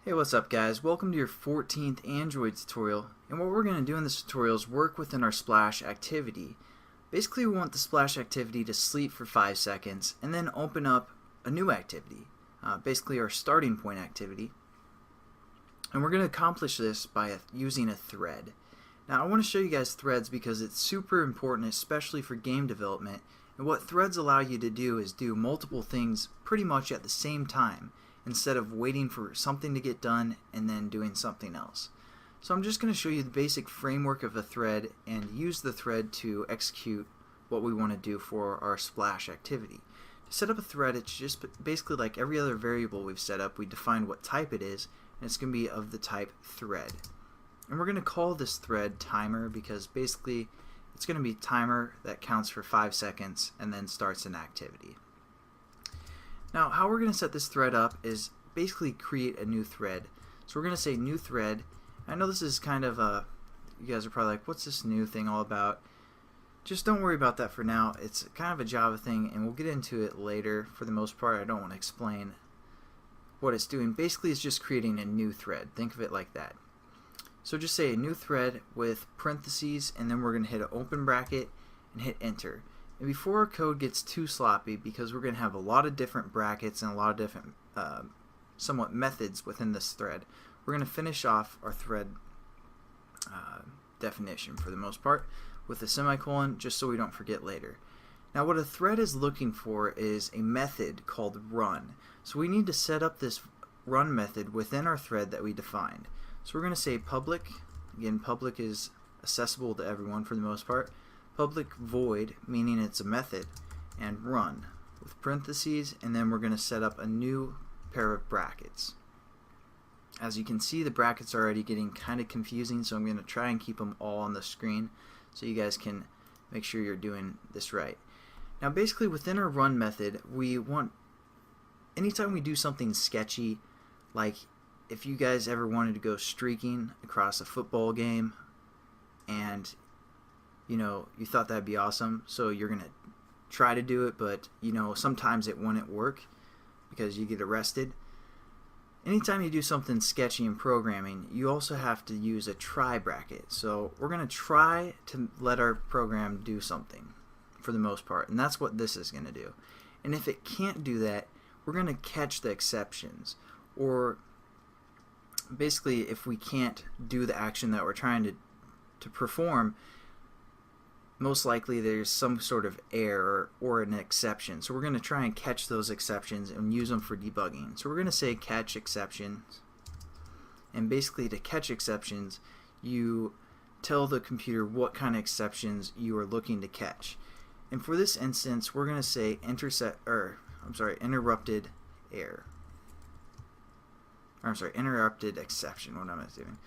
Hey, what's up guys? Welcome to your 14th Android tutorial, and what we're going to do in this tutorial is work within our splash activity. Basically we want the splash activity to sleep for 5 seconds and then open up a new activity, basically our starting point activity, and we're going to accomplish this by using a thread. Now I want to show you guys threads because it's super important, especially for game development, and what threads allow you to do is do multiple things pretty much at the same time, instead of waiting for something to get done and then doing something else. So I'm just going to show you the basic framework of a thread and use the thread to execute what we want to do for our splash activity. To set up a thread, it's just basically like every other variable we've set up. We define what type it is, and it's going to be of the type thread. And we're going to call this thread timer because basically it's going to be timer that counts for 5 seconds and then starts an activity. Now, how we're going to set this thread up is basically create a new thread. So we're going to say new thread. I know this is kind of you guys are probably like, what's this new thing all about? Just don't worry about that for now. It's kind of a Java thing, and we'll get into it later. For the most part, I don't want to explain what it's doing. Basically, it's just creating a new thread. Think of it like that. So just say a new thread with parentheses, and then we're going to hit an open bracket and hit enter. And before our code gets too sloppy, because we're going to have a lot of different brackets and a lot of different somewhat methods within this thread, we're going to finish off our thread definition for the most part with a semicolon, just so we don't forget later. Now what a thread is looking for is a method called run. So we need to set up this run method within our thread that we defined. So we're going to say public, again public is accessible to everyone for the most part, public void, meaning it's a method, and run with parentheses, and then we're going to set up a new pair of brackets. As you can see, the brackets are already getting kind of confusing, so I'm going to try and keep them all on the screen so you guys can make sure you're doing this right. Now basically within our run method, we want, anytime we do something sketchy, like if you guys ever wanted to go streaking across a football game and you thought that'd be awesome, so you're gonna try to do it, but sometimes it wouldn't work because you get arrested. Anytime you do something sketchy in programming, you also have to use a try bracket. So we're gonna try to let our program do something for the most part, and that's what this is gonna do. And if it can't do that, we're gonna catch the exceptions, or basically if we can't do the action that we're trying to perform, most likely there's some sort of error or an exception. So we're going to try and catch those exceptions and use them for debugging. So we're going to say catch exceptions, and basically to catch exceptions you tell the computer what kind of exceptions you are looking to catch. And for this instance we're going to say interrupted error. Interrupted exception. What am I doing?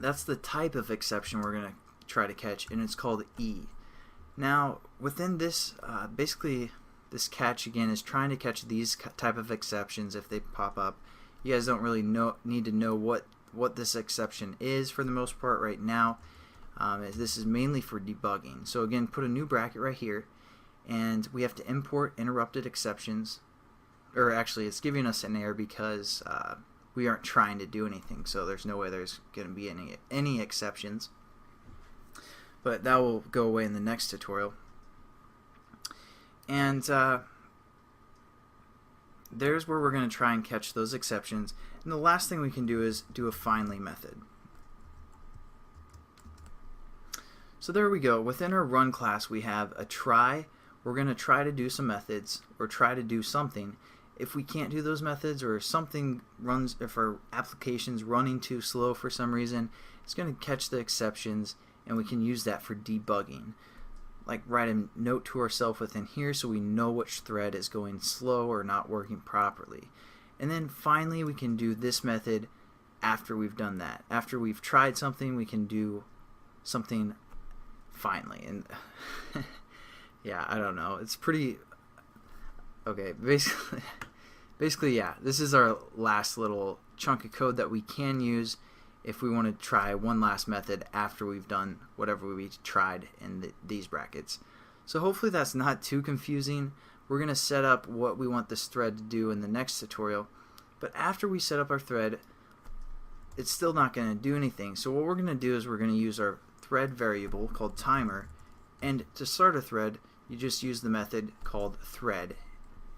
That's the type of exception we're going to try to catch, and it's called E. Now within this, basically this catch again is trying to catch these type of exceptions if they pop up. You guys don't really need to know what this exception is for the most part right now. This is mainly for debugging. So again, put a new bracket right here, and we have to import interrupted exceptions, or actually it's giving us an error because we aren't trying to do anything, so there's no way there's going to be any exceptions. But that will go away in the next tutorial. And there's where we're going to try and catch those exceptions. And the last thing we can do is do a finally method. So there we go. Within our run class we have a try. We're going to try to do some methods or try to do something. If we can't do those methods, or something runs, if our application's running too slow for some reason, it's going to catch the exceptions, and we can use that for debugging. Like write a note to ourselves within here so we know which thread is going slow or not working properly. And then finally we can do this method after we've done that. After we've tried something, we can do something finally. And yeah, I don't know. It's pretty okay. Basically yeah, this is our last little chunk of code that we can use if we want to try one last method after we've done whatever we tried in these brackets. So hopefully that's not too confusing. We're going to set up what we want this thread to do in the next tutorial. But after we set up our thread, it's still not going to do anything. So what we're going to do is we're going to use our thread variable called timer, and to start a thread you just use the method called thread,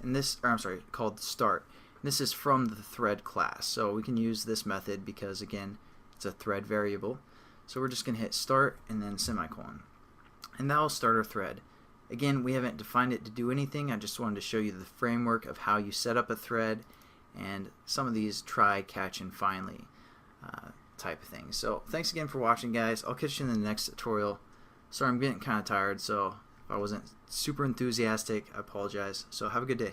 and this, or I'm sorry, called start. And this is from the thread class, so we can use this method because again it's a thread variable. So we're just going to hit start and then semicolon, and that will start our thread. Again, we haven't defined it to do anything. I just wanted to show you the framework of how you set up a thread and some of these try, catch, and finally type of things. So thanks again for watching, guys. I'll catch you in the next tutorial. Sorry, I'm getting kind of tired, so if I wasn't super enthusiastic, I apologize. So have a good day.